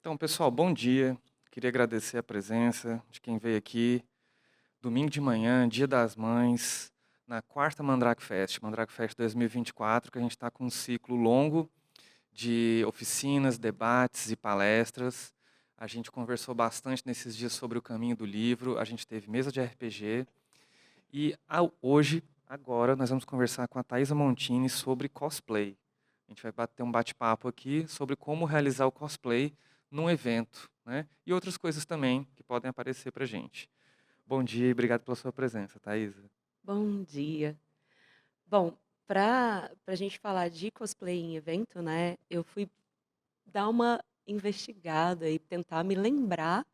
Então, pessoal, bom dia. Queria agradecer a presença de quem veio aqui, domingo de manhã, Dia das Mães, na quarta Mandrake Fest 2024, que a gente está com um ciclo longo de oficinas, debates e palestras. A gente conversou bastante nesses dias sobre o caminho do livro, a gente teve mesa de RPG e hoje, agora, nós vamos conversar com a Thaisa Montini sobre cosplay. A gente vai bater um bate-papo aqui sobre como realizar o cosplay num evento, né? E outras coisas também que podem aparecer pra gente. Bom dia e obrigado pela sua presença, Thaisa. Bom dia. Bom, para a gente falar de cosplay em evento, né, eu fui dar uma investigada e tentar me lembrar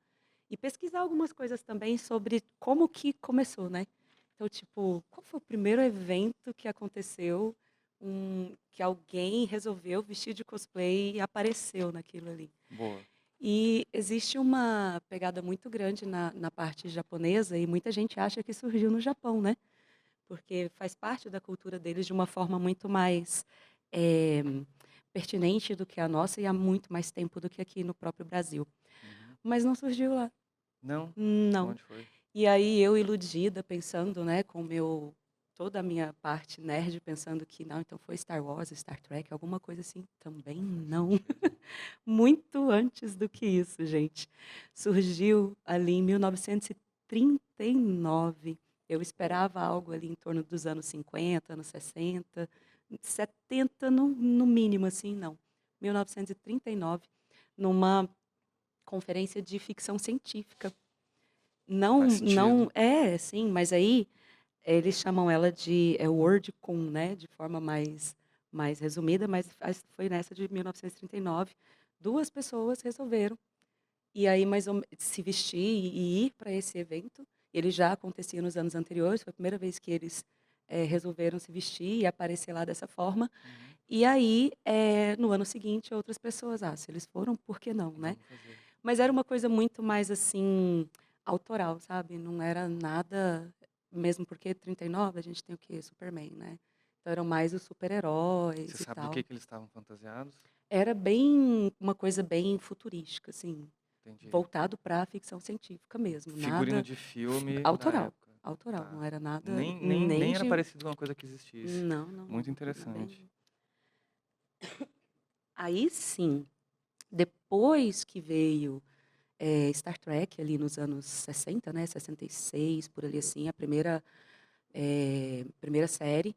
e pesquisar algumas coisas também sobre como que começou, né. Então, tipo, qual foi o primeiro evento que aconteceu, que alguém resolveu vestir de cosplay e apareceu naquilo ali. Boa. E existe uma pegada muito grande na parte japonesa e muita gente acha que surgiu no Japão, né. Porque faz parte da cultura deles de uma forma muito mais, eh, pertinente do que a nossa e há muito mais tempo do que aqui no próprio Brasil. Uhum. Mas não surgiu lá. Não? Não. Onde foi? E aí eu iludida pensando, né, com toda a minha parte nerd pensando que não, então foi Star Wars, Star Trek, alguma coisa assim, também Faz não. sentido. Muito antes do que isso, gente. Surgiu ali em 1939. Eu Boa. esperava algo ali em torno dos anos 50, anos 60, 70 no mínimo, assim, não. 1939, numa conferência de ficção científica. Faz Não sentido. é, sim, mas aí eles chamam ela de WorldCon, né, de forma mais resumida, mas foi nessa de 1939, 2 pessoas resolveram, e aí mais ou me se vestir e ir para esse evento. Ele já acontecia nos anos anteriores, foi a primeira vez que eles, resolveram se vestir e aparecer lá dessa forma. Uhum. E aí, no ano seguinte, outras pessoas: "Ah, se eles foram, por que não, né?". Vamos fazer. Mas era uma coisa muito mais, assim, autoral, sabe, não era nada mesmo porque 39 a gente tem o quê? Superman, né. Então eram mais os Você super-heróis e sabe do tal. que eles estavam fantasiados? Era bem uma coisa bem futurística, assim, Entendi. voltado pra ficção científica mesmo, Figurino nada de filme da autoral, época. autoral, Tá. não era nada Nem nem era de parecido com uma coisa que existisse. não, não, Muito não, era interessante. bem aí sim, depois que veio Star Trek ali nos anos 60, né, 66, por ali assim, a primeira série,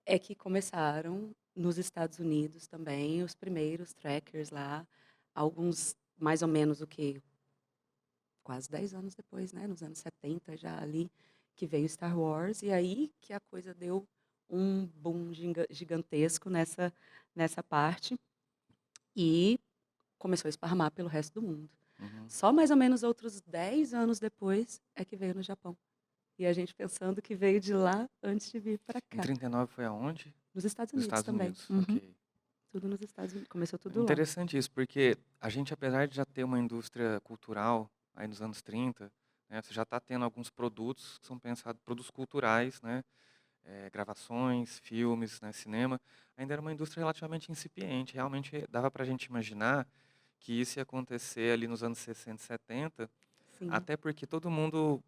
é que começaram nos Estados Unidos também os primeiros trackers lá, alguns mais ou menos o quê? Quase 10 anos depois, né, nos anos 70 já ali, que veio Star Wars, e aí que a coisa deu um boom gigantesco nessa parte, e começou a esparramar pelo resto do mundo. Uhum. Só mais ou menos outros 10 anos depois é que veio no Japão. E a gente pensando que veio de lá antes de vir para Em cá. 39 foi aonde? Nos Estados Nos Unidos Estados também. Unidos, Uhum. ok. Tudo nos Estados Unidos, começou É tudo lá. interessante isso, porque a gente, apesar de já ter uma indústria cultural aí nos anos 30, né, você já está tendo alguns produtos que são pensados, produtos culturais, né, gravações, filmes, né, cinema, ainda era uma indústria relativamente incipiente. Realmente dava para a gente imaginar que isso ia acontecer ali nos anos 60 e 70, Sim. até porque todo mundo,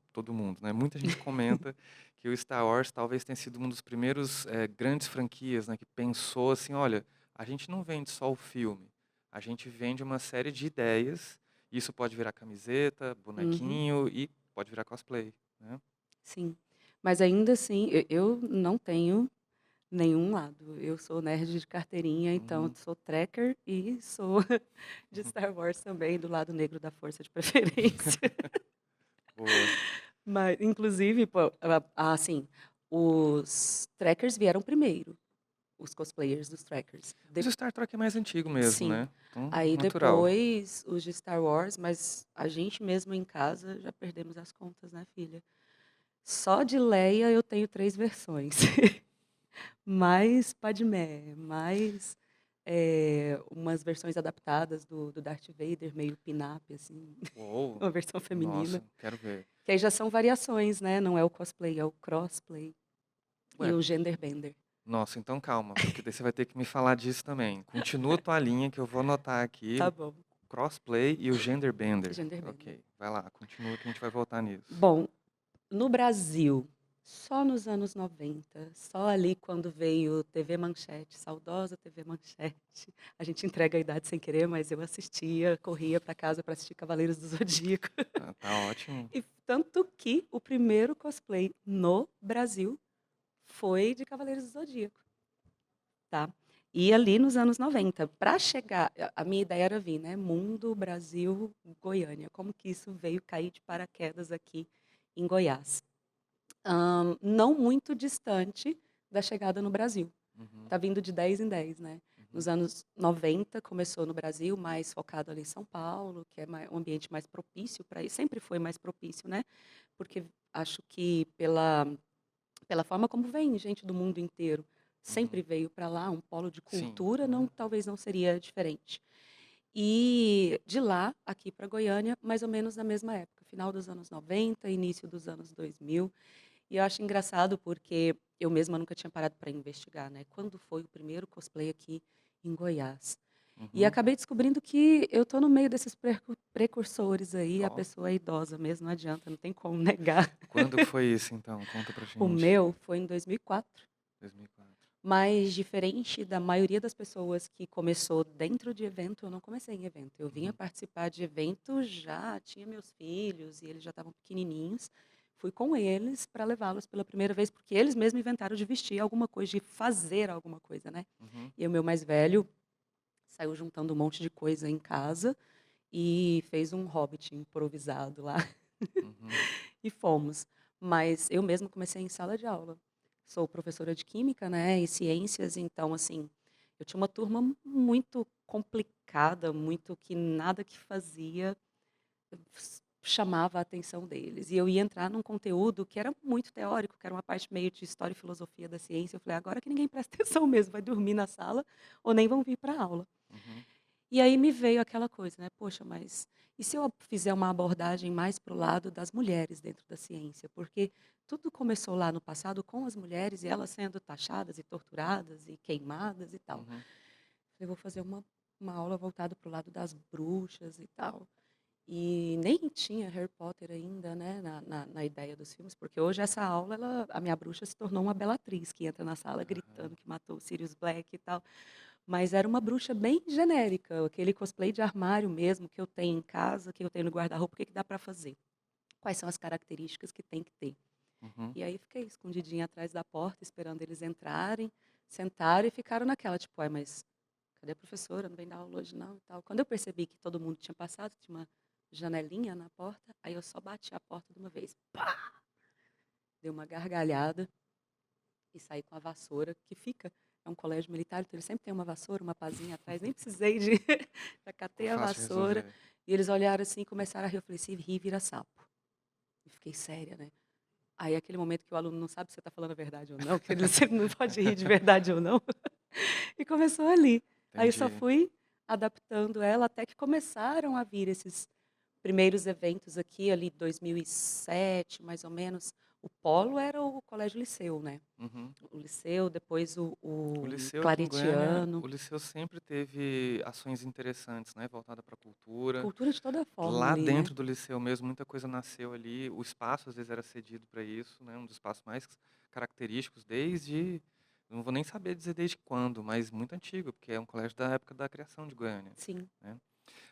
né, muita gente comenta que o Star Wars talvez tenha sido um dos primeiros grandes franquias, né, que pensou assim, olha, a gente não vende só o filme, a gente vende uma série de ideias, isso pode virar camiseta, Uhum. bonequinho e pode virar cosplay, né? Sim. Mas ainda assim, eu não tenho nenhum lado. Eu sou nerd de carteirinha, então Uhum. sou tracker e sou de Star Wars também, do lado negro da força de preferência. Boa. Mas inclusive, pô, assim, os trackers vieram primeiro, os cosplayers dos trackers. Mas o Star Trek é mais antigo mesmo, Sim. né? Então, Aí natural. depois os de Star Wars, mas a gente mesmo em casa já perdemos as contas, né, filha. Só de Leia eu tenho 3 versões. Mais Padmé, mais, umas versões adaptadas do Darth Vader, meio pin-up, assim, Uou, uma versão feminina. nossa, quero ver. Que aí já são variações, né, não é o cosplay, é o crossplay e Ué, o genderbender. nossa, então calma, porque daí você vai ter que me falar disso também. Continua a tua linha que eu vou anotar aqui Tá bom. crossplay e o genderbender. Genderbender. Ok, vai lá, continua que a gente vai voltar nisso. Bom, no Brasil, só nos anos 90, só ali quando veio TV Manchete, saudosa TV Manchete. A gente entrega a idade sem querer, mas eu assistia, corria para casa para assistir Cavaleiros do Zodíaco. Ah, tá ótimo. E tanto que o primeiro cosplay no Brasil foi de Cavaleiros do Zodíaco, tá? E ali nos anos 90, para chegar, a minha ideia era vir, né? Mundo, Brasil, Goiânia. Como que isso veio cair de paraquedas aqui em Goiás? Não muito distante da chegada no Brasil. Uhum, Tá vindo de 10 em 10, né? uhum, Nos anos 90 começou no Brasil, mais focado ali em São Paulo, que é um ambiente mais propício para isso, sempre foi mais propício, né? Porque acho que pela forma como vem gente do mundo inteiro, sempre uhum. veio para lá, um polo de Sim. cultura, não, Uhum, talvez não seria diferente. E de lá, aqui para Goiânia, mais ou menos na mesma época, final dos anos 90, início dos anos 2000. E eu acho engraçado porque eu mesma nunca tinha parado para investigar, né? Quando foi o primeiro cosplay aqui em Goiás? E uhum. acabei descobrindo que eu tô no meio desses precursores aí, a Ó, pessoa é idosa mesmo, não adianta, não tem como negar. quando que foi isso então? Conta pra O gente. meu foi em 2004, 2004. mas diferente da maioria das pessoas que começou dentro de evento, eu não comecei em evento. Eu vinha Uhum, participar de evento, já tinha meus filhos e eles já estavam pequenininhos. Fui com eles para levá-los pela primeira vez, porque eles mesmos inventaram de vestir alguma coisa, de fazer alguma coisa, né? uhum, E o meu mais velho saiu juntando um monte de coisa em casa e fez um hobbit improvisado lá. uhum. E fomos. Mas eu mesma comecei em sala de aula. Sou professora de química, né, e ciências, então, assim, eu tinha uma turma muito complicada, muito que nada que fazia chamava a atenção deles. E eu ia entrar num conteúdo que era muito teórico, que era uma parte meio de história e filosofia da ciência. Eu falei, agora que ninguém presta atenção mesmo, vai dormir na sala ou nem vão vir para a aula. Uhum, E aí me veio aquela coisa, né? Poxa, mas e se eu fizer uma abordagem mais para o lado das mulheres dentro da ciência? Porque tudo começou lá no passado com as mulheres e elas sendo taxadas e torturadas e queimadas e tal. uhum. Falei, vou fazer uma aula voltada para o lado das bruxas e tal. E nem tinha Harry Potter ainda, né, na ideia dos filmes, porque hoje essa aula, a minha bruxa se tornou uma Bellatrix, que entra na sala Aham. gritando que matou o Sirius Black e tal. Mas era uma bruxa bem genérica, aquele cosplay de armário mesmo que eu tenho em casa, que eu tenho no guarda-roupa, o que que dá para fazer? Quais são as características que tem que ter? Uhum. E aí fiquei escondidinha atrás da porta, esperando eles entrarem, sentaram e ficaram naquela, tipo, ai, mas cadê a professora? Não vem dar aula hoje não e tal. Quando eu percebi que todo mundo tinha passado, tinha uma janelinha na porta, aí eu só bati a porta de uma vez. Pá! Dei uma gargalhada e saí com a vassoura, que fica, é um colégio militar, então ele sempre tem uma vassoura, uma pazinha atrás, nem precisei de, já Ficou catei a fácil de vassoura, resolver. e eles olharam assim e começaram a rir, eu falei, se rir, vira sapo. E fiquei séria, né? Aí aquele momento que o aluno não sabe se você está falando a verdade ou não, que ele não pode rir de verdade ou não, e começou ali. Aí eu só Entendi. fui adaptando ela até que começaram a vir esses primeiros eventos aqui, ali 2007, mais ou menos. O polo era o Colégio Liceu, né? Uhum. O Liceu, depois O o Liceu aqui em Goiânia, Claretiano. o Liceu sempre teve ações interessantes, né, voltada para a cultura. Cultura de toda forma Lá ali, né? dentro do Liceu mesmo, muita coisa nasceu ali. O espaço, às vezes, era cedido para isso, né, um dos espaços mais característicos desde, não vou nem saber dizer desde quando, mas muito antigo, porque é um colégio da época da criação de Goiânia, Sim. né.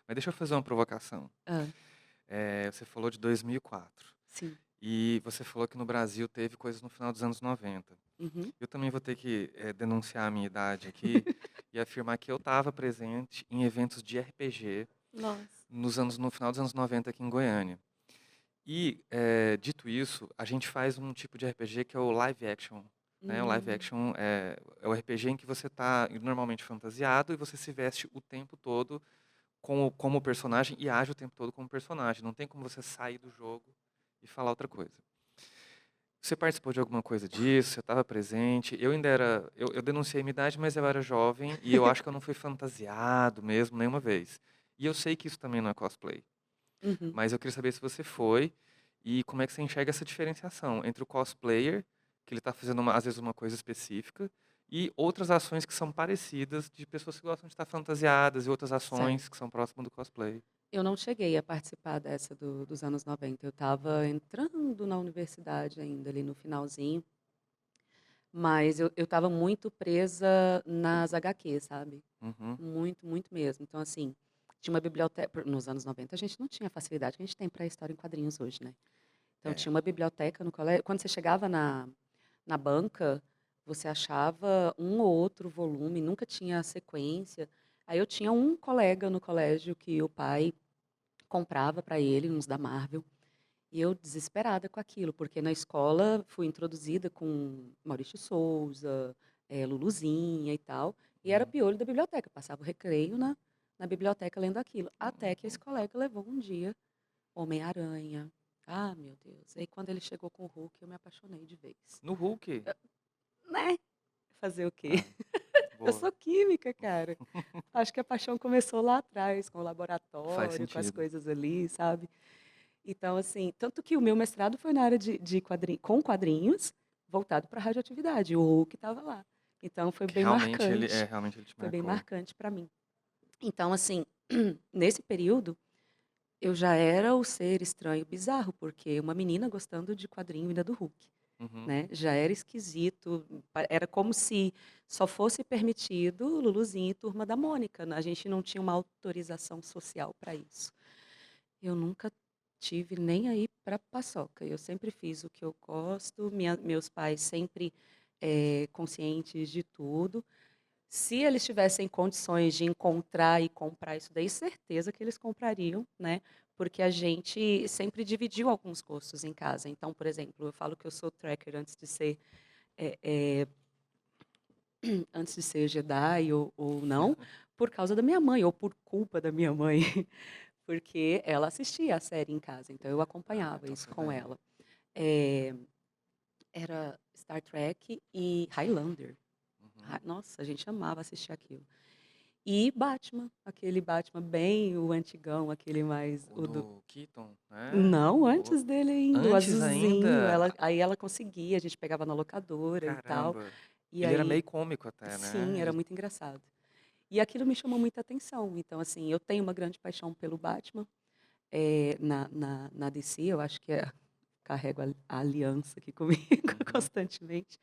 Mas deixa eu fazer uma provocação. Ah, Você falou de 2004. sim. E você falou que no Brasil teve coisas no final dos anos 90. Uhum. Eu também vou ter que denunciar a minha idade aqui e afirmar que eu estava presente em eventos de RPG Nossa. no final dos anos 90 aqui em Goiânia. E, dito isso, a gente faz um tipo de RPG que é o live action. Né? O live Hum, action é o RPG em que você está normalmente fantasiado e você se veste o tempo todo como personagem e age o tempo todo como personagem. Não tem como você sair do jogo e falar outra coisa. Você participou de alguma coisa disso? Você estava presente? Eu ainda era. Eu denunciei minha idade, mas eu era jovem e eu acho que eu não fui fantasiado mesmo nenhuma vez. E eu sei que isso também não é cosplay. uhum. Mas eu queria saber se você foi e como é que você enxerga essa diferenciação entre o cosplayer, que ele está fazendo às vezes uma coisa específica, e outras ações que são parecidas, de pessoas que gostam de estar fantasiadas, e outras ações que Certo. são próximas do cosplay. Eu não cheguei a participar dessa dos anos 90. Eu estava entrando na universidade ainda, ali no finalzinho, mas eu estava muito presa nas HQs, sabe. Uhum. Muito, muito mesmo. Então, assim, tinha uma biblioteca nos anos 90 a gente não tinha a facilidade que a gente tem para história em quadrinhos hoje, né. Então É. tinha uma biblioteca no colégio quando você chegava na banca, você achava um ou outro volume, nunca tinha a sequência. Aí eu tinha um colega no colégio que o pai comprava para ele uns da Marvel, e eu desesperada com aquilo, porque na escola fui introduzida com Maurício Souza, Luluzinha e tal, e era Uhum. piolho da biblioteca, passava o recreio na biblioteca lendo aquilo, até que esse colega levou um dia Homem-Aranha. Ah, meu Deus. Aí quando ele chegou com o Hulk, eu me apaixonei de vez. No Hulk? Né? Fazer o quê? Ah, Eu boa. sou química, cara. Acho que a paixão começou lá atrás, com o Faz laboratório, com as sentido. coisas ali, sabe? Então, assim, tanto que o meu mestrado foi na área de com quadrinhos, voltado para radioatividade. O Hulk estava lá. Então, Que realmente ele te foi bem marcou. marcante para mim. Então, assim, nesse período, eu já era o ser estranho, bizarro, porque uma menina gostando de quadrinho ainda do Hulk, Uhum. né? Já era esquisito, era como se só fosse permitido Luluzinha e Turma da Mônica, né? A gente não tinha uma autorização social para isso. Eu nunca tive nem aí para paçoca. Eu sempre fiz o que eu gosto, meus pais sempre conscientes de tudo. Se eles tivessem condições de encontrar e comprar isso daí, certeza que eles comprariam, né? Porque a gente sempre dividiu alguns gostos em casa. Então, por exemplo, eu falo que eu sou tracker eh, eh, antes de ser Jedi ou não, por causa da minha mãe, ou por culpa da minha mãe, porque ela assistia a série em casa, então eu Ah, acompanhava então isso você com vem. ela. Eh, Era Star Trek e Highlander. Uhum. Nossa, a gente amava assistir aquilo. E Batman, aquele Batman bem o antigão, aquele mais O o do do Keaton, né? não, O antes dele ainda, o Antes azulzinho, ainda? ela conseguia, a gente pegava na locadora e tal, Caramba. e Ele era aí meio cômico até, sim, né? era muito engraçado. E aquilo me chamou muita atenção, então assim, eu tenho uma grande paixão pelo Batman, na DC, eu acho que carrego a aliança aqui comigo Uhum. constantemente.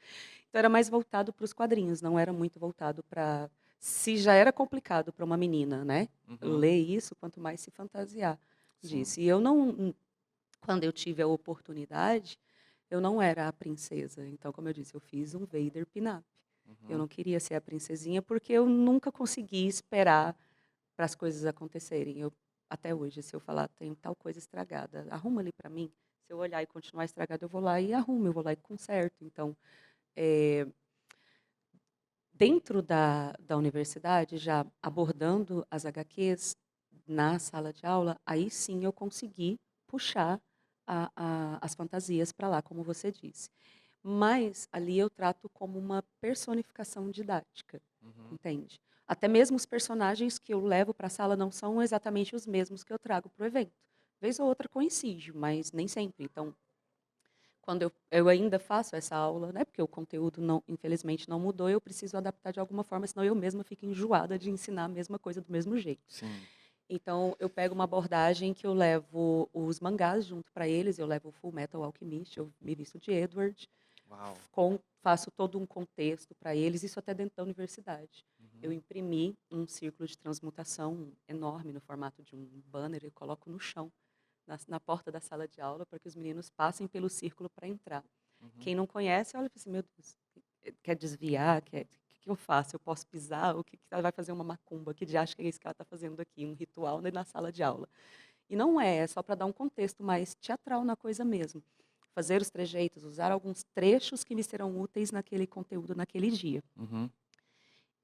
Então era mais voltado para os quadrinhos, não era muito voltado para se já era complicado para uma menina, né, Uhum. ler isso, quanto mais se fantasiar Sim. disso. E eu não quando eu tive a oportunidade, eu não era a princesa. Então, como eu disse, eu fiz um Vader pin-up. Eu Uhum. não queria ser a princesinha, porque eu nunca consegui esperar para as coisas acontecerem. Eu até hoje, se eu falar: "Tenho tal coisa estragada, arruma ali para mim", se eu olhar e continuar estragado, eu vou lá e arrumo, eu vou lá e conserto. Então, eh dentro da universidade, já abordando as HQs na sala de aula, aí sim eu consegui puxar as fantasias para lá, como você disse. Mas ali eu trato como uma personificação didática, Uhum. entende? Até mesmo os personagens que eu levo para a sala não são exatamente os mesmos que eu trago para o evento. Vez ou outra coincide, mas nem sempre. Então, quando eu ainda faço essa aula, né, porque o conteúdo não infelizmente não mudou, eu preciso adaptar de alguma forma, senão eu mesma fico enjoada de ensinar a mesma coisa do mesmo jeito. Sim. Então eu pego uma abordagem que eu levo os mangás junto para eles, eu levo o Fullmetal Alchemist, eu me visto de Edward, Uau. faço todo um contexto para eles, isso até dentro da universidade. Eu Uhum. imprimi um círculo de transmutação enorme no formato de um banner e coloco no chão na porta da sala de aula para que os meninos passem pelo círculo para entrar. Uhum. Quem não conhece olha e fala assim: "Meu Deus, quer desviar, quer que eu faço? Eu posso pisar? O que ela vai fazer uma macumba? Que diacho que é isso que ela está fazendo aqui? Um ritual na sala de aula?". E não é, é só para dar um contexto mais teatral na coisa mesmo. Fazer os trejeitos, usar alguns trechos que me serão úteis naquele conteúdo naquele dia. Uhum.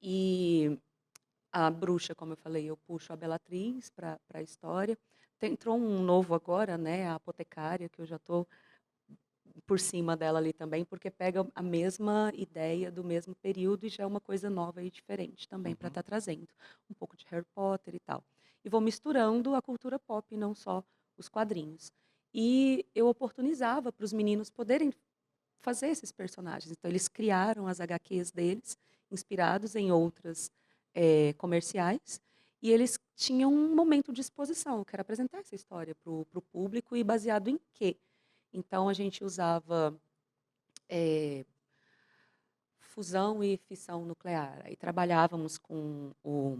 E a bruxa, como eu falei, eu puxo a Bellatrix para a história. Entrou um novo agora, né, a apotecária, que eu já estou por cima dela ali também, porque pega a mesma ideia do mesmo período e já é uma coisa nova e diferente também para Uhum. estar trazendo. Um pouco de Harry Potter e tal. E vou misturando a cultura pop, não só os quadrinhos. E eu oportunizava para os meninos poderem fazer esses personagens. Então, eles criaram as HQs deles, inspirados em outras comerciais, e eles tinham um momento de exposição, que era apresentar essa história para o público e baseado em quê? Então, a gente usava fusão e fissão nuclear. Aí trabalhávamos com o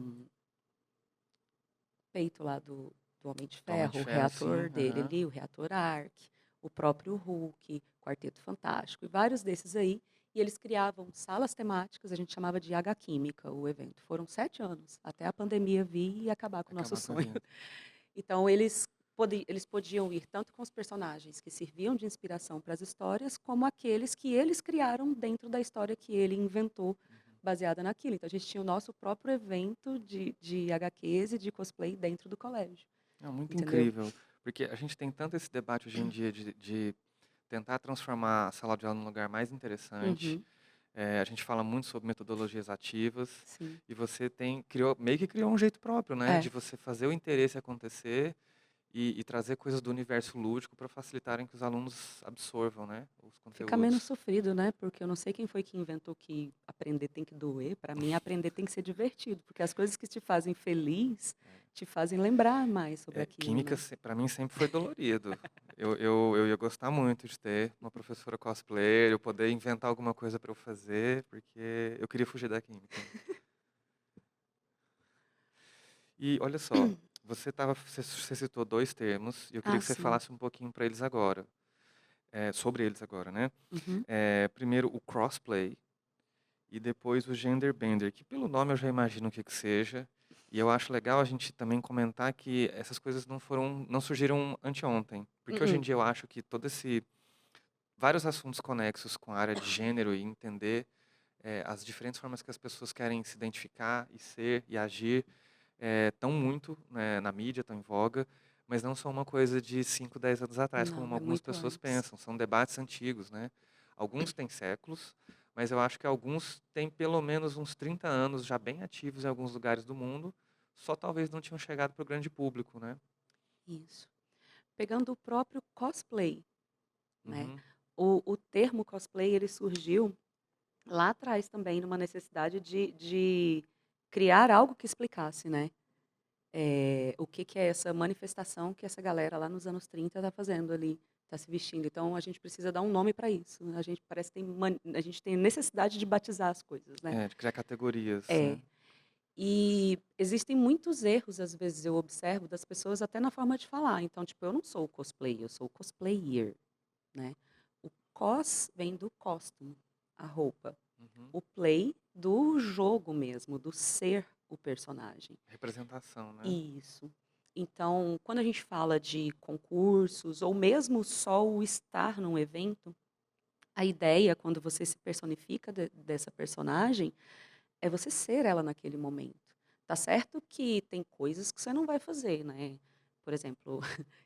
peito lá do Homem de Do Homem de Ferro, o Ferro, sim. reator dele Aham. ali, o reator Ark, o próprio Hulk, Quarteto Fantástico, e vários desses aí. E eles criavam salas temáticas, a gente chamava de H-Química o evento. Foram 7 anos, até a pandemia vir e acabar com o nosso Acabar com a sonho. vida. Então, eles podiam ir tanto com os personagens que serviam de inspiração para as histórias, como aqueles que eles criaram dentro da história que ele inventou, baseada naquilo. Então, a gente tinha o nosso próprio evento de HQs e de cosplay dentro do colégio, É muito entendeu? incrível, porque a gente tem tanto esse debate hoje em dia de tentar transformar a sala de aula num lugar mais interessante. Uhum, A gente fala muito sobre metodologias ativas sim. e você meio que criou um jeito próprio, né, de É, você fazer o interesse acontecer e trazer coisas do universo lúdico para facilitarem que os alunos absorvam, né, os fica menos conteúdos. sofrido, né? Porque eu não sei quem foi que inventou que aprender tem que doer. Para mim, aprender tem que ser divertido, porque as coisas que te fazem feliz te fazem lembrar mais sobre aquilo, Química, né? para mim, sempre foi dolorido. Eu ia gostar muito de ter uma professora cosplayer, eu poder inventar alguma coisa para eu fazer, porque eu queria fugir da química. E olha só, você citou dois termos, e eu queria Ah, que você sim. falasse um pouquinho para eles agora, sobre eles agora, né? Uhum, Primeiro o crossplay e depois o gender bender, que pelo nome eu já imagino o que que seja. E eu acho legal a gente também comentar que essas coisas não surgiram anteontem, porque hoje em uhum. dia eu acho que vários assuntos conexos com a área de gênero e entender as diferentes formas que as pessoas querem se identificar e ser e agir estão muito, né, na mídia, estão em voga, mas não são uma coisa de 5, 10 anos atrás, Não, como é algumas muito pessoas antes. pensam. São debates antigos, né? Alguns têm séculos, mas eu acho que alguns têm pelo menos uns 30 anos já bem ativos em alguns lugares do mundo, só talvez não tinham chegado para o grande público, né? Isso. Pegando o próprio cosplay, né? Uhum, O termo cosplay, ele surgiu lá atrás também, numa necessidade de criar algo que explicasse, né? O que que é essa manifestação que essa galera lá nos anos 30 está fazendo ali, está se vestindo. Então, a gente precisa dar um nome para isso. A gente parece que a gente tem necessidade de batizar as coisas, né? de criar categorias, É. né? E existem muitos erros, às vezes eu observo, das pessoas até na forma de falar. Então, tipo, eu não sou o cosplay, eu sou o cosplayer, né? O cos vem do costume, a roupa. Uhum. O play do jogo mesmo, do ser o personagem. Representação, né? Isso. Então, quando a gente fala de concursos ou mesmo só o estar num evento, a ideia, quando você se personifica dessa personagem, é você ser ela naquele momento. Tá certo que tem coisas que você não vai fazer, né? Por exemplo,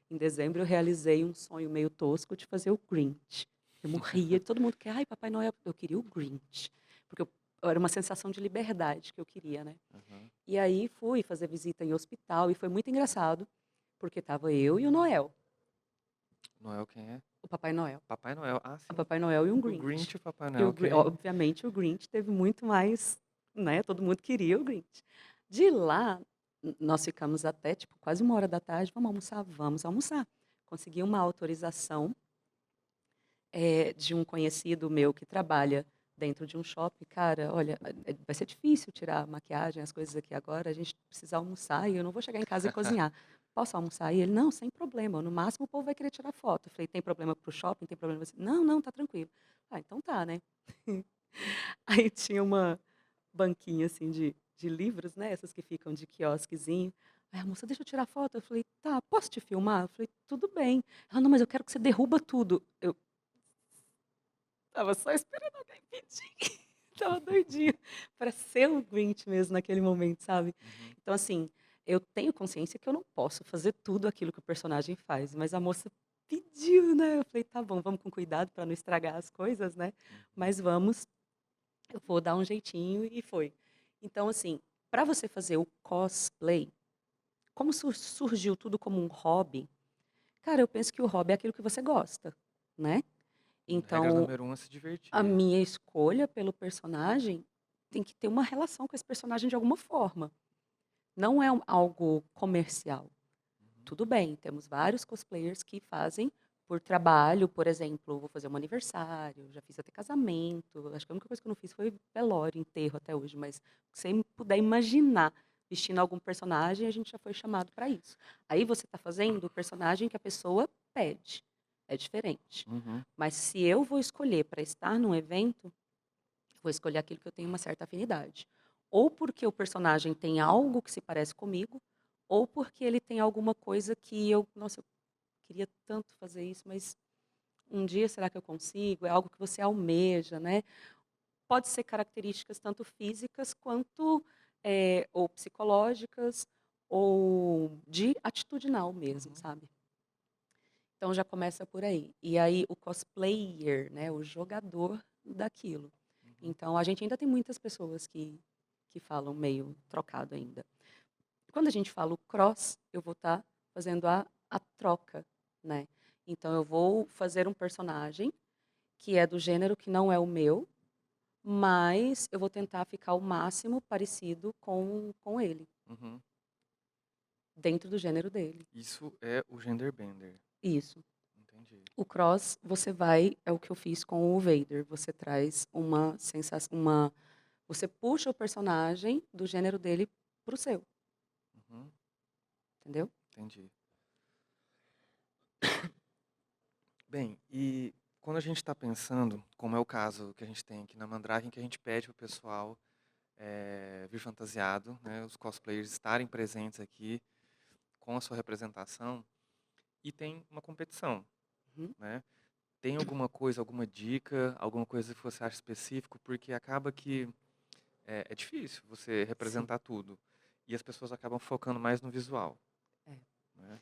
em dezembro eu realizei um sonho meio tosco de fazer o Grinch. Eu morria, todo mundo quer, ai, Papai Noel, eu queria o Grinch. Porque era uma sensação de liberdade que eu queria, né? Uhum. E aí fui fazer visita em hospital e foi muito engraçado, porque estava eu e o Noel, Noel quem é? o Papai Noel. Papai Noel. Ah, O sim. Papai Noel e um O Grinch. Grinch e o Papai Que Noel, ok. obviamente o Grinch teve muito mais, né? Todo mundo queria o Grinch. De lá, nós ficamos até tipo quase 1 hora da tarde. Vamos almoçar? Vamos almoçar. Consegui uma autorização de um conhecido meu que trabalha dentro de um shopping. Cara, olha, vai ser difícil tirar a maquiagem, as coisas aqui agora. A gente precisa almoçar e eu não vou chegar em casa e cozinhar. Posso almoçar? E ele, não, sem problema. No máximo o povo vai querer tirar foto. Eu falei, tem problema para o shopping? Tem problema? Você? Não, não, tá tranquilo. Ah, então tá, né? Aí tinha uma banquinha assim de livros, né? Essas que ficam de quiosquezinho. Aí a moça, deixa eu tirar foto. Eu falei, tá, posso te filmar? Eu falei, tudo bem. Ela, não, mas eu quero que você derruba tudo. Eu tava só esperando alguém pedir. Tava doidinha para ser o Grinch mesmo naquele momento, sabe? Uhum. Então, assim, eu tenho consciência que eu não posso fazer tudo aquilo que o personagem faz, mas a moça pediu, né? Eu falei, tá bom, vamos com cuidado para não estragar as coisas, né? Uhum. Mas vamos, eu vou dar um jeitinho e foi. Então, assim, para você fazer o cosplay, como surgiu tudo como um hobby, cara, eu penso que o hobby é aquilo que você gosta, né? Regra Então, número 1 é se a divertir. minha escolha pelo personagem tem que ter uma relação com esse personagem de alguma forma. Não é algo comercial. Uhum. Tudo bem, temos vários cosplayers que fazem por trabalho, por exemplo, vou fazer um aniversário, já fiz até casamento, acho que a única coisa que eu não fiz foi velório, enterro até hoje, mas se você puder imaginar vestindo algum personagem, a gente já foi chamado para isso. Aí você está fazendo o personagem que a pessoa pede, é diferente. Uhum. Mas se eu vou escolher para estar num evento, vou escolher aquilo que eu tenho uma certa afinidade. Ou porque o personagem tem algo que se parece comigo, ou porque ele tem alguma coisa que eu, nossa, eu queria tanto fazer isso, mas um dia será que eu consigo? É algo que você almeja, né? Pode ser características tanto físicas quanto ou psicológicas ou de atitudinal mesmo, Uhum. sabe? Então já começa por aí. E aí o cosplayer, né, o jogador daquilo. Uhum. Então a gente ainda tem muitas pessoas que falam meio trocado ainda. Quando a gente fala o cross, eu vou estar fazendo a troca, né? Então eu vou fazer um personagem que é do gênero que não é o meu, mas eu vou tentar ficar o máximo parecido com ele, Uhum. dentro do gênero dele. Isso é o gender bender. Isso. Entendi. O cross, você vai, é o que eu fiz com o Vader. Você traz uma sensação, você puxa o personagem do gênero dele pro seu, Uhum. entendeu? Entendi. Bem, e quando a gente está pensando, como é o caso que a gente tem aqui na Mandrake, em que a gente pede para o pessoal vir fantasiado, né, os cosplayers estarem presentes aqui com a sua representação, e tem uma competição, Uhum. né? Tem alguma coisa, alguma dica, alguma coisa que você acha específico? Porque acaba que é difícil você Sim, representar tudo. E as pessoas acabam focando mais no visual, é. né?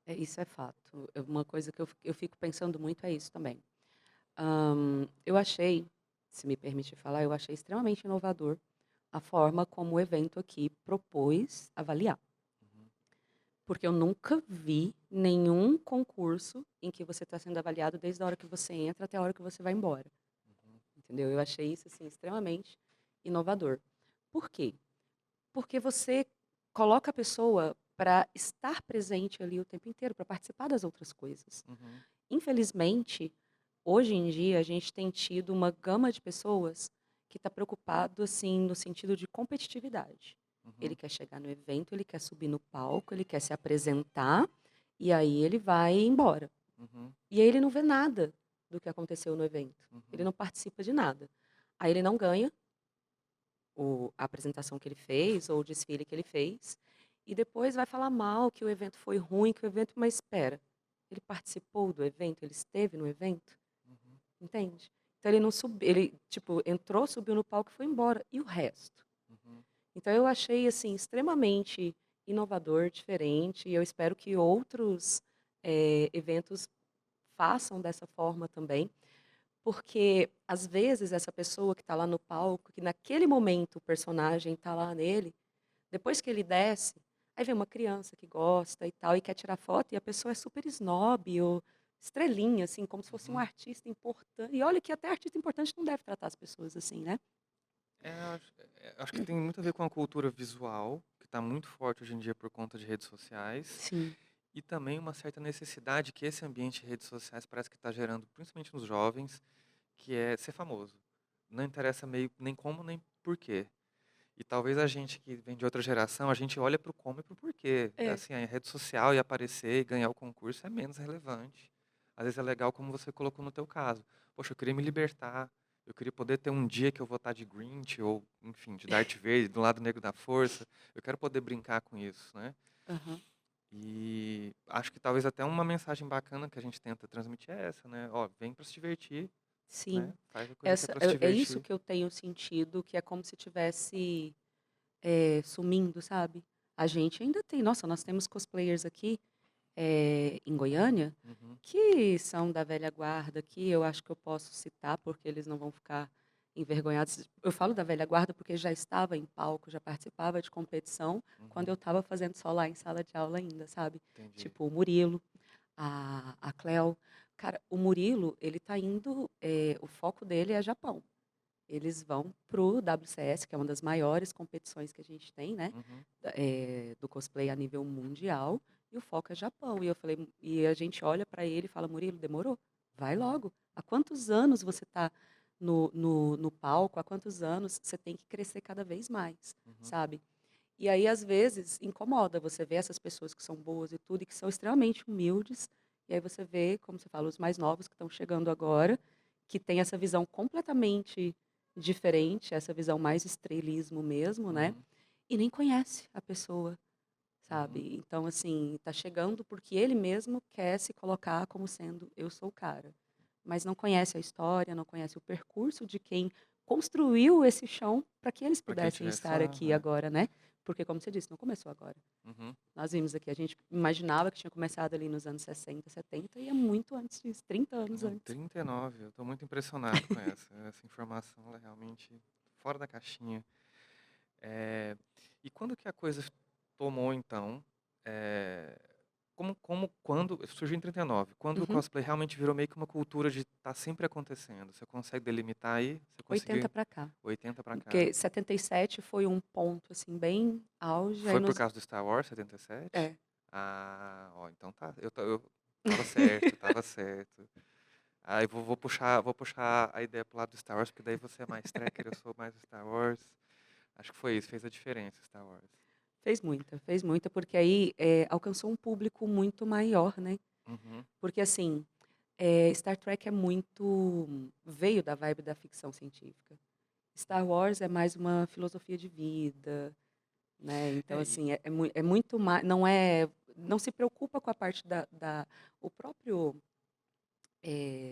Isso é fato. Uma coisa que eu fico pensando muito é isso também. Eu achei, se me permite falar, eu achei extremamente inovador a forma como o evento aqui propôs avaliar. Uhum. Porque eu nunca vi nenhum concurso em que você está sendo avaliado desde a hora que você entra até a hora que você vai embora. Uhum. Entendeu? Eu achei isso assim, extremamente inovador. Por quê? Porque você coloca a pessoa para estar presente ali o tempo inteiro, para participar das outras coisas. Uhum. Infelizmente, hoje em dia, a gente tem tido uma gama de pessoas que está preocupado assim no sentido de competitividade. Ele Uhum. quer chegar no evento, ele quer subir no palco, ele quer se apresentar e aí ele vai embora. Uhum. E aí ele não vê nada do que aconteceu no evento. Ele Uhum. não participa de nada. Aí ele não ganha a apresentação que ele fez ou o desfile que ele fez. E depois vai falar mal que o evento foi ruim, que o evento. Mas espera, ele participou do evento, ele esteve no evento, Uhum. entende? Então ele não subiu, ele tipo entrou, subiu no palco e foi embora. E o resto? Uhum. Então eu achei assim extremamente inovador, diferente. E eu espero que outros eventos façam dessa forma também. Porque, às vezes, essa pessoa que está lá no palco, que naquele momento o personagem está lá nele, depois que ele desce, aí vem uma criança que gosta e tal, e quer tirar foto, e a pessoa é super snob ou estrelinha, assim, como se fosse um Uhum. artista importante. E olha que até artista importante não deve tratar as pessoas assim, né? Acho que tem muito a ver com a cultura visual, que está muito forte hoje em dia por conta de redes sociais, Sim, e também uma certa necessidade que esse ambiente de redes sociais parece que está gerando, principalmente nos jovens, que é ser famoso. Não interessa meio nem como nem porquê. E talvez a gente que vem de outra geração, a gente olha para o como e para o porquê. é. Assim, a rede social e aparecer e ganhar o concurso é menos relevante. Às vezes é legal como você colocou no teu caso. Poxa, eu queria me libertar. Eu queria poder ter um dia que eu vou estar de Grinch ou, enfim, de Darth Vader, do lado negro da força. Eu quero poder brincar com isso, né? Aham. E acho que talvez até uma mensagem bacana que a gente tenta transmitir é essa, né? Ó, vem para se divertir, Sim. né? Faz a coisa que é para se É isso divertir. que eu tenho sentido, que é como se tivesse sumindo, sabe? A gente ainda tem, nossa, nós temos cosplayers aqui em Goiânia, Uhum. que são da velha guarda, que eu acho que eu posso citar, porque eles não vão ficar envergonhados. Eu falo da velha guarda porque já estava em palco, já participava de competição, quando eu Uhum. estava fazendo só lá em sala de aula ainda, sabe? Entendi. Tipo o Murilo, a Cleo. Cara, o Murilo, ele tá indo, o foco dele é Japão. Eles vão pro WCS, que é uma das maiores competições que a gente tem, né? Uhum. Do cosplay a nível mundial, e o foco é Japão. E eu falei, e a gente olha para ele e fala, Murilo, demorou? Vai logo. Há quantos anos você está no palco? Há quantos anos você tem que crescer cada vez mais, Uhum. sabe? E aí, às vezes, incomoda você ver essas pessoas que são boas e tudo, e que são extremamente humildes, e aí você vê, como você fala, os mais novos que estão chegando agora, que têm essa visão completamente diferente, essa visão mais estrelismo mesmo, né? Uhum. E nem conhece a pessoa, Uhum. sabe? Então, assim, tá chegando porque ele mesmo quer se colocar como sendo eu sou o cara, mas não conhece a história, não conhece o percurso de quem construiu esse chão para que eles Para que ele pudessem tivesse estar lá, aqui né? agora, né? Porque, como você disse, não começou agora. Uhum. Nós vimos aqui, a gente imaginava que tinha começado ali nos anos 60, 70, e é muito antes disso, 30 anos Não, antes. 39, eu estou muito impressionado com essa informação, ela é realmente fora da caixinha. É, e quando que a coisa tomou, então, é, quando, surgiu em 39, quando que o Uhum. cosplay realmente virou meio que uma cultura de estar sempre acontecendo? Você consegue delimitar aí? Você 80 conseguiu para cá. 80 para cá? Porque 77 foi um ponto, assim, bem auge. Aí Foi por nos... causa do Star Wars 77? É. Ah, ó, então tá, eu tava certo, tava certo. Aí vou puxar a ideia pro lado do Star Wars, porque daí você é mais Trekker, eu sou mais Star Wars. Acho que foi isso, fez a diferença, Star Wars. Fez muita, porque aí alcançou um público muito maior, né? Uhum. Porque, assim, Star Trek é muito... veio da vibe da ficção científica. Star Wars é mais uma filosofia de vida, né? Então, É, e assim, é muito mais... Não é... Não se preocupa com a parte o próprio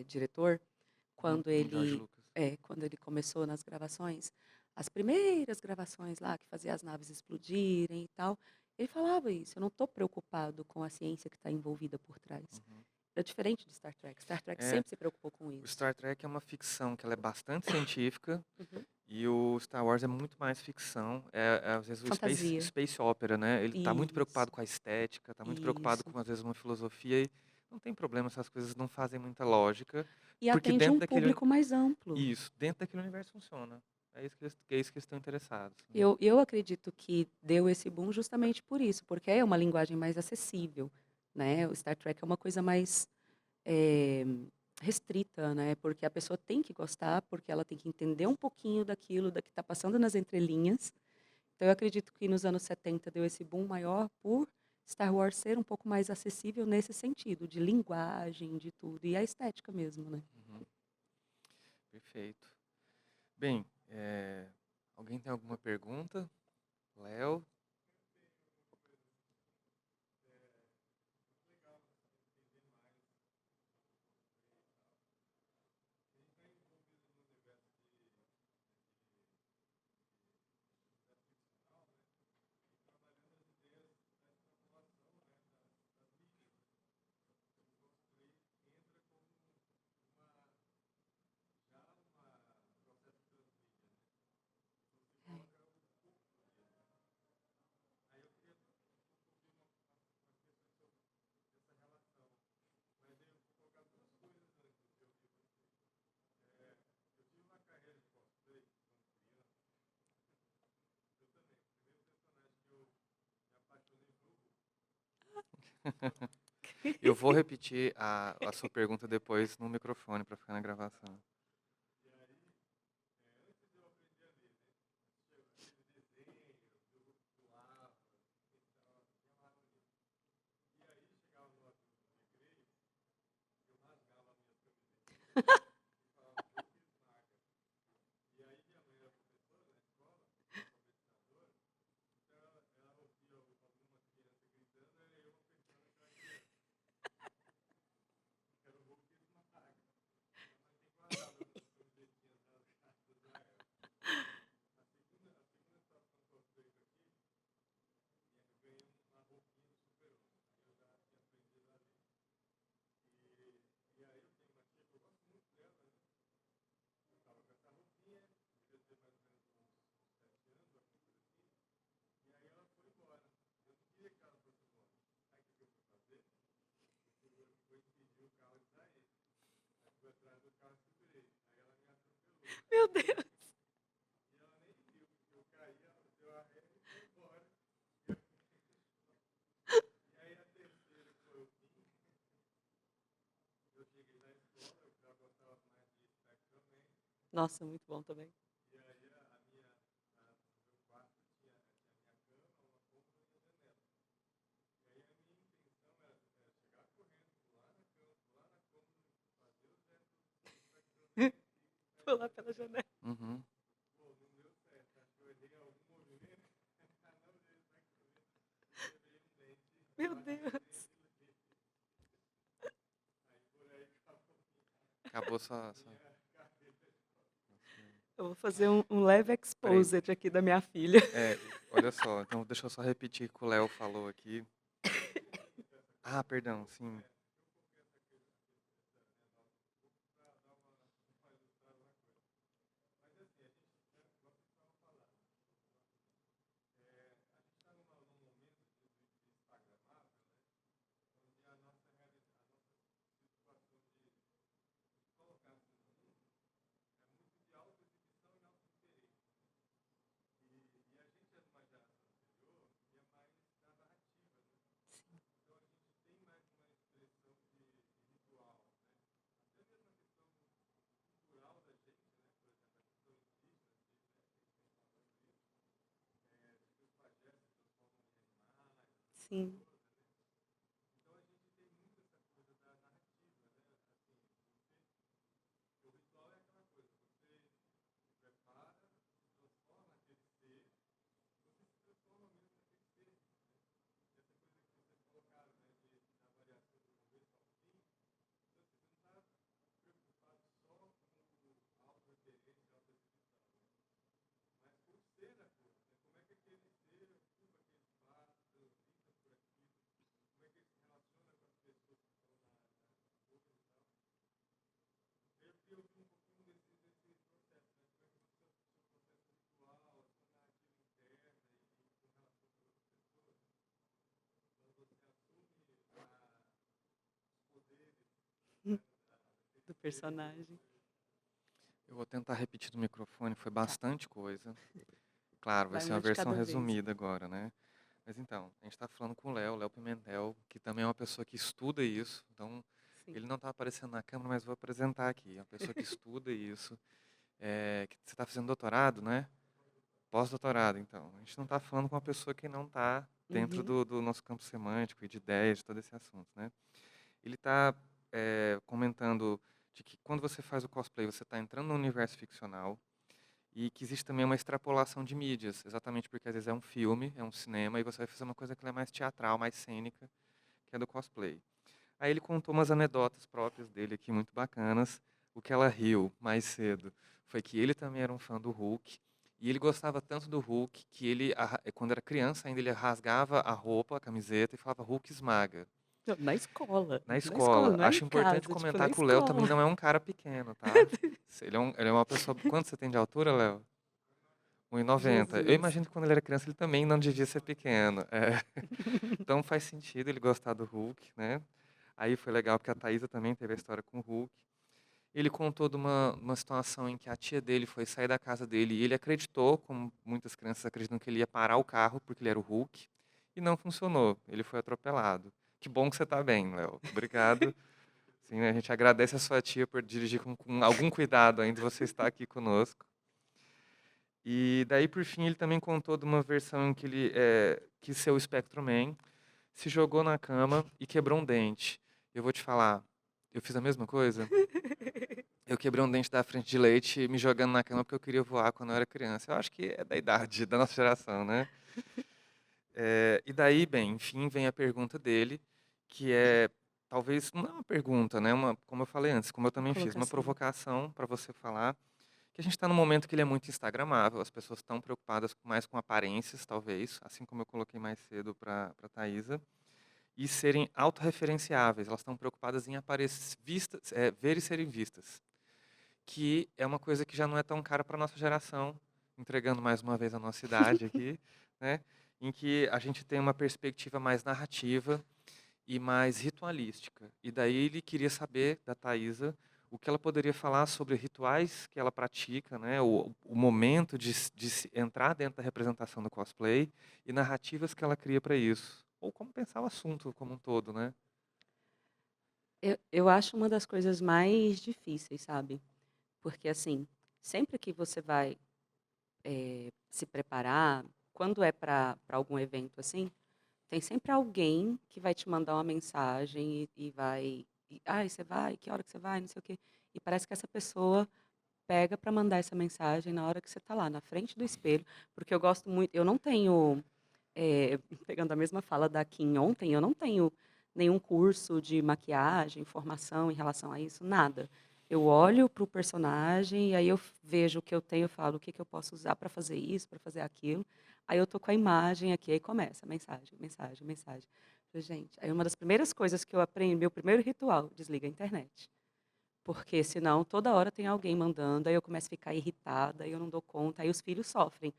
diretor, uhum, quando o George ele... Lucas. quando ele começou nas gravações, as primeiras gravações lá, que fazia as naves explodirem e tal, ele falava isso, eu não estou preocupado com a ciência que está envolvida por trás. Uhum. É diferente de Star Trek. Star Trek É, sempre se preocupou com o isso. Star Trek é uma ficção que ela é bastante científica Uhum. e o Star Wars é muito mais ficção. Às vezes o Fantasia. space opera, né? Ele tá muito preocupado Isso, com a estética, tá muito preocupado isso. com às vezes uma filosofia e não tem problema se as coisas não fazem muita lógica, E porque atende dentro um daquele público mais amplo. isso, dentro daquele universo funciona. É isso que eles estão interessados, né? Eu acredito que deu esse boom justamente por isso, porque é uma linguagem mais acessível, né? O Star Trek é uma coisa mais eh, restrita, né? Porque a pessoa tem que gostar, porque ela tem que entender um pouquinho daquilo da que está passando nas entrelinhas. Então, eu acredito que nos anos 70 deu esse boom maior por Star Wars ser um pouco mais acessível nesse sentido, de linguagem, de tudo, e a estética mesmo, né? Uhum, perfeito. Bem, alguém tem alguma pergunta? Léo? Eu vou repetir a sua pergunta depois no microfone para ficar na gravação. Meu Deus. Nossa, muito bom também. Pular pela janela. Uhum. Meu Deus. Acabou só. Eu vou fazer um leve Peraí. exposed aqui da minha filha. Olha só, então deixa eu só repetir o que o Léo falou aqui. Ah, perdão, sim. Sim. Do personagem. Eu vou tentar repetir do microfone, foi Tá. bastante coisa. Claro, vai Vai ser uma uma de versão cada vez. resumida agora, né? Mas então, a gente está falando com o Léo Pimentel, que também é uma pessoa que estuda isso. Então, Sim. ele não está aparecendo na câmera, mas vou apresentar aqui. É uma pessoa que estuda isso. Você está fazendo doutorado, né? Pós-doutorado, então. A gente não está falando com uma pessoa que não está dentro Uhum. do nosso campo semântico e de ideias, de todo esse assunto, né? Ele está comentando de que quando você faz o cosplay, você está entrando no universo ficcional e que existe também uma extrapolação de mídias, exatamente porque às vezes é um filme, é um cinema, e você vai fazer uma coisa que é mais teatral, mais cênica, que é do cosplay. Aí ele contou umas anedotas próprias dele aqui, muito bacanas. O que ela riu mais cedo foi que ele também era um fã do Hulk, e ele gostava tanto do Hulk que ele, quando era criança ainda, ele rasgava a roupa, a camiseta, e falava Hulk esmaga. Não, na escola. Na Na escola, escola. não é em Acho importante casa, tipo, na comentar que o Léo também escola. não é um cara pequeno, tá? Ele é uma pessoa. Quanto você tem de altura, Léo? 1,90. Eu Jesus. imagino que quando ele era criança ele também não devia ser pequeno. Então faz sentido ele gostar do Hulk, né? Aí foi legal porque a Thaisa também teve a história com o Hulk. Ele contou de uma situação em que a tia dele foi sair da casa dele e ele acreditou, como muitas crianças acreditam, que ele ia parar o carro porque ele era o Hulk. E não funcionou. Ele foi atropelado. Que bom que você está bem, Léo. Obrigado. Sim, né, a gente agradece a sua tia por dirigir com algum cuidado ainda você estar aqui conosco. E daí, por fim, ele também contou de uma versão em que ele quis ser o Spectrum-Man, se jogou na cama e quebrou um dente. Eu vou te falar, eu fiz a mesma coisa. Eu quebrei um dente da frente de leite me jogando na cama porque eu queria voar quando eu era criança. Eu acho que é da idade, da nossa geração, né? E daí, bem, enfim, vem a pergunta dele, que é, talvez, não é uma pergunta, né? Como eu falei antes, como eu também fiz, uma Colocação. provocação para você falar que a gente está num momento que ele é muito instagramável, as pessoas estão preocupadas mais com aparências, talvez, assim como eu coloquei mais cedo para a Thaisa, e serem autorreferenciáveis, elas estão preocupadas em aparecer, vistas, ver e serem vistas, que é uma coisa que já não é tão cara para a nossa geração, entregando mais uma vez a nossa idade aqui, né? Em que a gente tem uma perspectiva mais narrativa e mais ritualística. E daí ele queria saber da Thaisa o que ela poderia falar sobre rituais que ela pratica, né? O momento de se entrar dentro da representação do cosplay e narrativas que ela cria para isso. Ou como pensar o assunto como um todo, né? Eu acho uma das coisas mais difíceis, sabe? Porque, assim, sempre que você vai se preparar, quando é para algum evento assim, tem sempre alguém que vai te mandar uma mensagem e vai. Ai, você vai? Que hora que você vai? Não sei o quê. E parece que essa pessoa pega para mandar essa mensagem na hora que você está lá, na frente do espelho. Porque eu gosto muito. Eu não tenho. Pegando a mesma fala da Kim ontem, eu não tenho nenhum curso de maquiagem, formação em relação a isso, nada. Eu olho para o personagem e aí eu vejo o que eu tenho, eu falo o que, que eu posso usar para fazer isso, para fazer aquilo. Aí eu tô com a imagem aqui, aí começa mensagem, mensagem, mensagem. Falei, gente, aí uma das primeiras coisas que eu aprendi, meu primeiro ritual, desliga a internet. Porque senão toda hora tem alguém mandando, aí eu começo a ficar irritada, aí eu não dou conta, aí os filhos sofrem.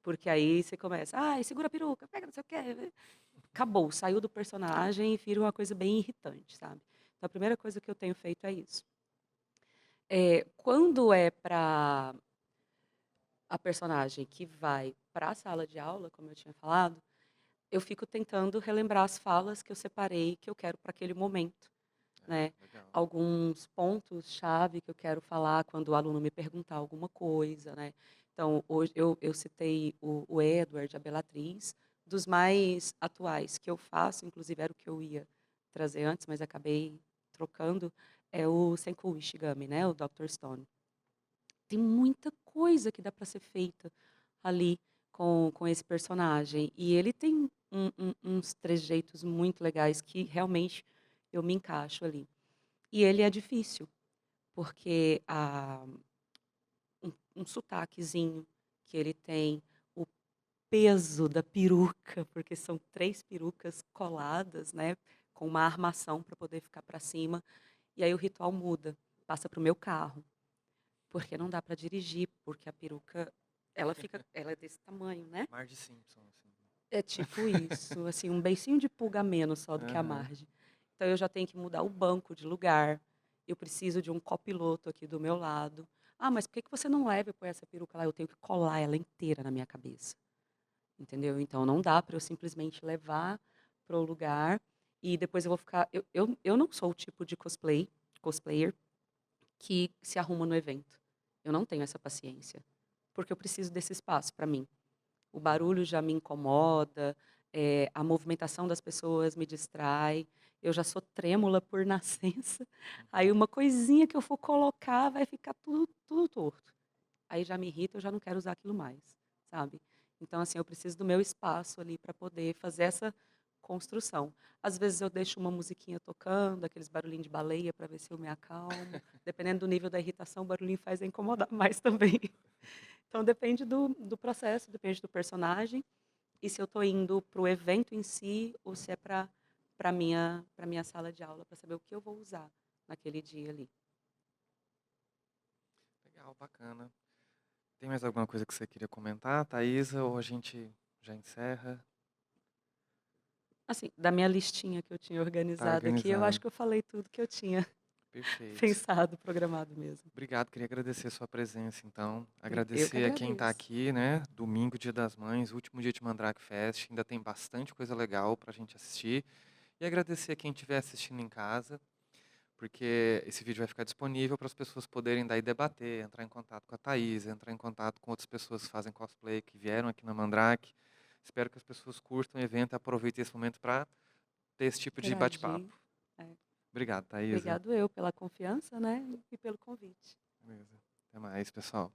Porque aí você começa, ai, segura a peruca, pega não sei o quê. Acabou, saiu do personagem e vira uma coisa bem irritante, sabe? Então a primeira coisa que eu tenho feito é isso. Quando é para a personagem que vai para a sala de aula, como eu tinha falado, eu fico tentando relembrar as falas que eu separei que eu quero para aquele momento, Ah, né? legal. Alguns pontos-chave que eu quero falar quando o aluno me perguntar alguma coisa, né? Então, hoje eu citei o Edward, a Bellatrix, dos mais atuais que eu faço, inclusive era o que eu ia trazer antes, mas acabei trocando, é o Senku Ishigami, né? O Dr. Stone. Tem muita coisa que dá para ser feita ali com esse personagem. E ele tem uns trejeitos muito legais que realmente eu me encaixo ali. E ele é difícil, porque um sotaquezinho que ele tem, o peso da peruca, porque são 3 perucas coladas, né, com uma armação para poder ficar para cima. E aí o ritual muda, passa para o meu carro, porque não dá para dirigir, porque a peruca ela é desse tamanho, né? Marge Simpson, assim. É tipo isso, assim, um beicinho de pulga a menos só do que a Aham. margem. Então eu já tenho que mudar o banco de lugar, eu preciso de um copiloto aqui do meu lado. Ah, mas por que que você não leva e põe essa peruca lá? Eu tenho que colar ela inteira na minha cabeça, entendeu? Então não dá para eu simplesmente levar para o lugar e depois eu vou ficar. Eu não sou o tipo de cosplayer que se arruma no evento. Eu não tenho essa paciência, porque eu preciso desse espaço para mim. O Uhum. barulho já me incomoda, a movimentação das pessoas me distrai, eu já sou trêmula por nascença, aí Uhum. uma coisinha que eu for colocar vai ficar tudo torto. Aí já me irrita, eu já não quero usar aquilo mais, sabe. Então, assim, eu preciso do meu espaço ali para poder fazer essa construção. Às vezes eu deixo uma musiquinha tocando, aqueles barulhinhos de baleia para ver se eu me acalmo, dependendo do nível da irritação, o barulhinho faz eu incomodar mais também. Então depende do processo, depende do personagem, e se eu estou indo para o evento em si, ou se é para minha sala de aula, para saber o que eu vou usar naquele dia ali. Legal, bacana. Tem mais alguma coisa que você queria comentar, Thaisa, ou a gente já encerra? Assim, da minha listinha que eu tinha Tá organizado aqui, eu acho organizado. que eu falei tudo que eu tinha Perfeito. pensado, programado mesmo. Obrigado, queria agradecer a sua presença, então. Eu que Agradecer a quem está agradeço. aqui, né? Domingo, Dia das Mães, último dia de Mandrake Fest. Ainda tem bastante coisa legal para a gente assistir. E agradecer a quem estiver assistindo em casa, porque esse vídeo vai ficar disponível para as pessoas poderem daí debater, entrar em contato com a Thaís, entrar em contato com outras pessoas que fazem cosplay, que vieram aqui na Mandrake. Espero que as pessoas curtam o evento e aproveitem esse momento para ter esse tipo de Interagir. bate-papo. É. Obrigado, Thaisa. Obrigado eu pela confiança, né, e pelo convite. Beleza. Até mais, pessoal.